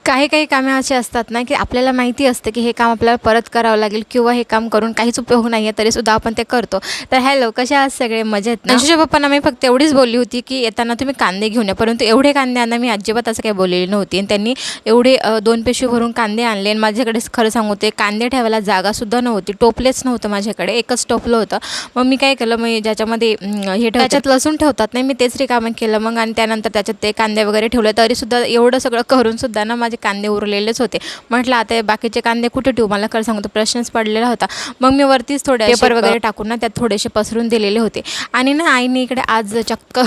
काही काही कामे अशी असतात ना, की आपल्याला माहिती असते की हे काम आपल्याला परत करावं लागेल किंवा हे काम करून काहीच उपयोग नाही आहे, तरीसुद्धा आपण ते करतो. तर हॅलो, कसे आहात सगळे? मजेत ना? अंशूच्या पप्पांना मी फक्त एवढीच बोलली होती की येताना तुम्ही कांदे घेऊन या, परंतु एवढे कांदे आणा मी अजिबात असं काही बोललेली नव्हती. आणि त्यांनी एवढे 2 पिशवी भरून कांदे आणले आणि माझ्याकडे खरं सांगू ते कांदे ठेवायला जागासुद्धा नव्हती, टोपलेच नव्हतं माझ्याकडे, एकच टोपलं होतं. मग मी काय केलं, मी ज्याच्यामध्ये हे त्याच्यात लसूण ठेवतात नाही, मी तेच रिकामं केलं मग. आणि त्यानंतर त्याच्यात ते कांदे वगैरे ठेवले, तरीसुद्धा एवढं सगळं करूनसुद्धा ना माझे कांदे उरलेलेच होते. म्हटलं आता हे बाकीचे कांदे कुठे ठेवू, मला खरं सांगतो प्रश्नच पडलेला होता. मग मी वरतीच थोडे पेपर वगैरे टाकून ना त्यात थोडेसे पसरून दिलेले होते. आणि ना आईने इकडे आज चक्क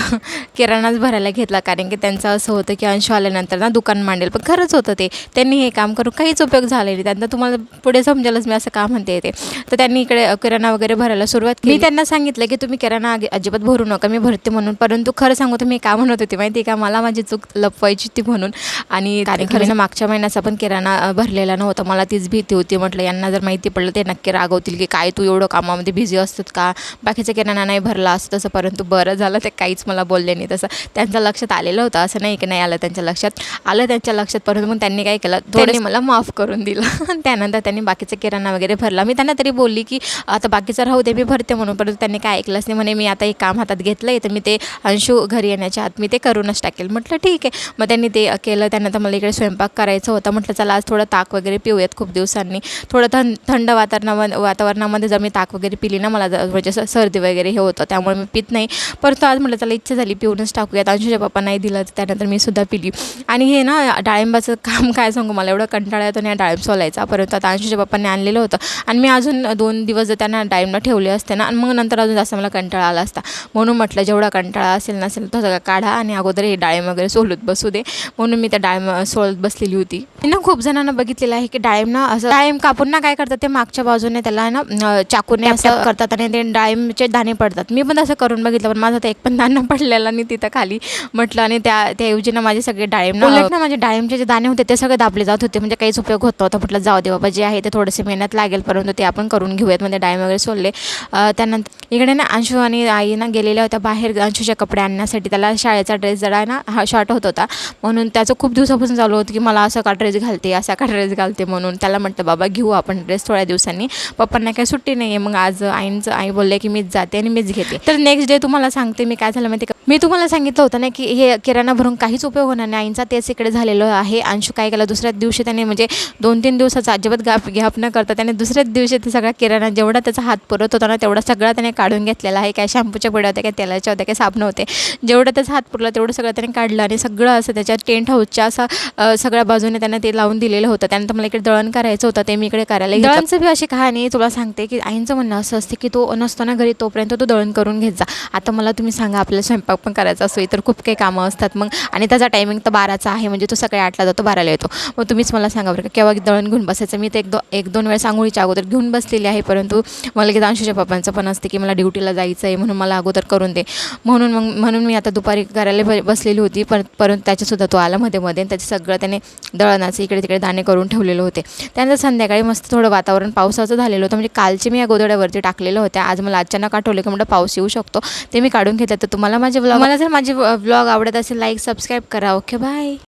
किराणाच भरायला घेतला, कारण की त्यांचं असं होतं की अंशू आल्यानंतर ना दुकान मांडेल. पण खरंच होतं ते, त्यांनी हे काम करून काहीच उपयोग झाला नाही. त्यांना तुम्हाला पुढे समजेलच मी असं का म्हणते ते. तर त्यांनी इकडे किराणा वगैरे भरायला सुरुवात केली. मी त्यांना सांगितलं की तुम्ही किराणा अजिबात भरू नका, मी भरते म्हणून. परंतु खरं सांगू तर मी का म्हणत होती माहिती का, मला माझी चूक लपवायची होती म्हणून. आणि कारण की ना मागच्या महिन्याचा पण किराणा भरलेला नव्हता, मला तीच भीती होती. म्हटलं यांना जर माहिती पडलं ते नक्की रागवतील की काय तू एवढं कामामध्ये बिझी असतात का, बाकीचा किराणा नाही भरला असं तसं. परंतु बरं झालं ते काहीच मला बोलले नाही. तसं त्यांच्या लक्षात आलेलं होतं, असं नाही की नाही आलं त्यांच्या लक्षात, आलं त्यांच्या लक्षात. परंतु मग त्यांनी काय केलं, त्यांनी मला माफ करून दिलं. त्यानंतर त्यांनी बाकीचा किराणा वगैरे भरला. मी त्यांना तरी बोलली की आता बाकीचं राहू दे, मी भरते म्हणून. परंतु त्यांनी काय ऐकलंच नाही. म्हणे मी आता एक काम हातात घेतलं आहे, तर मी ते अंशू घरी येण्याच्या आत मी ते करूनच टाकेल. म्हटलं ठीक आहे. मग त्यांनी ते केलं. त्यानंतर मला इकडे स्वयंपाक करायचं होतं. म्हटलं चला आज थोडं ताक वगैरे पिऊयात, खूप दिवसांनी. थोडं थंड वातावरणामध्ये जर मी ताक वगैरे पिली ना, मला म्हणजे सर्दी वगैरे हे होतं, त्यामुळे मी पित नाही. परंतु आज म्हटलं चला इच्छा झाली पिऊनच टाकूयात. अंशूच्या पप्पा नाही दिलं, त्यानंतर मी सुद्धा पिली. आणि हे ना डाळिंबाचं काम काय सांगू, मला एवढं कंटाळा येतो ना डाळिंब सोलायचा. परंतु आता अंशूच्या पप्पांनी आणलेलं होतं आणि मी अजून 2 दिवस जर त्यांना डाळिंबला ठेवले असते ना, आणि मग नंतर अजून जास्त मला कंटाळा आला असता. म्हणून म्हटलं जेवढा कंटाळा असेल नसेल तो सगळा काढा आणि अगोदर हे डाळिंब वगैरे सोलूत बसू दे. म्हणून मी त्या डाळिंब सोलत बसलेली होती. मी ना खूप जणांना बघितलेलं आहे की डाळिंब ना असं डाळिंब कापून ना काय करतात, ते मागच्या बाजूने त्याला ना चाकूने असं करतात आणि ते डाळिंबचे दाणे पडतात. मी पण असं करून बघितलं, पण माझा तर एक पण दाणा पडलेला नाही तिथं खाली. म्हटलं आणि त्याऐवजी ना माझे सगळे डाळिंब ना माझे डाळिंबचे जे दाणे होते ते सगळे दाबले जात होते, म्हणजे काहीच उपयोग होत नव्हता. म्हटलं जाऊ दे बाबा, जे आहे ते थोडेसे मेहनत लागेल, परंतु ते आपण करून घेऊयात. म्हणजे डाळिंब वगैरे सोलले. त्यानंतर इकडे ना अंशू आणि आई ना गेलेल्या होत्या बाहेर अंशूचे कपडे आणण्यासाठी. त्याला शाळेचा ड्रेस जरा ना शॉर्ट होत होता, म्हणून त्याचं खूप दिवसापासून चालू होतं की मला असा का ड्रेस घालते, असा का ड्रेस घालते. म्हणून त्याला म्हटलं बाबा घेऊ आपण ड्रेस थोड्या दिवसांनी, पप्पांना काही सुट्टी नाही आहे. मग आज आई बोलले की मीच जाते आणि मीच घेते. तर नेक्स्ट डे तुम्हाला सांगते मी काय झालं माहिती का, मी तुम्हाला सांगितलं होतं ना की हे किराणा भरून काहीच उपयोग होणार नाही. आईंचा तेच इकडे झालेलं आहे. अंशू काय केलं, दुसऱ्याच दिवशी त्याने म्हणजे 2-3 दिवसाचा अजिबात गॅप न करता त्याने दुसऱ्याच दिवशी ते सगळा किराणा जेवढा त्याचा हात पुरत होता ना तेवढा सगळा त्याने काढून घेतलेला आहे. काय शॅम्पूच्या पुड्या होत्या, काय तेलाच्या होत्या, काय साबण होते, जेवढं त्याचा हात पुरला तेवढं सगळं त्याने काढलं. आणि सगळं असं त्याच्या टेंट हाऊसच्या असं सगळ्या बाजूने त्यांना ते लावून दिलेलं होतं. त्यानंतर मला इकडे दळण करायचं होतं, ते मी इकडे करायला घेतलं. दळणचं बी अशी कहाणी तुला सांगते की आईंचं म्हणणं असं असते की तो नसतो ना घरी तोपर्यंत तो दळण करून घेत जा. आता मला तुम्ही सांगा, आपल्याला स्वयंपाक पण करायचा असतो, इतर खूप काही कामं असतात. मग आणि त्याचा टायमिंग तर 12चा आहे, म्हणजे तो सकाळी 8ला जातो, 12ला येतो. मग तुम्हीच मला सांगा बरं केव्हा दळण घेऊन बसायचं. मी तर 1-2 वेळेस आंघोळीच्या अगोदर घेऊन बसलेली आहे, परंतु मला लगेच अंशूच्या पप्पांचं पण असते की मला ड्युटीला जायचं आहे, म्हणून मला अगोदर करून दे. म्हणून मी आता दुपारी करायला बसलेली होती. परंतु त्याच्यासुद्धा तो आला मध्ये त्याचे सगळं त्याने दळणाचे इकडे तिकडे दाणे करून ठेवलेले होते. त्यानंतर संध्याकाळी मस्त थोडं वातावरण पावसाचं झालेलं होतं, म्हणजे कालचे मी या गोधड्यावरती टाकलेलं होत्या. आज मला अचानक आठवलं की म्हटलं पाऊस येऊ शकतो, ते मी काढून घेतलं. तर तुम्हाला जर माझे व्लॉग आवडत असेल लाईक सबस्क्राईब करा. Okay bye.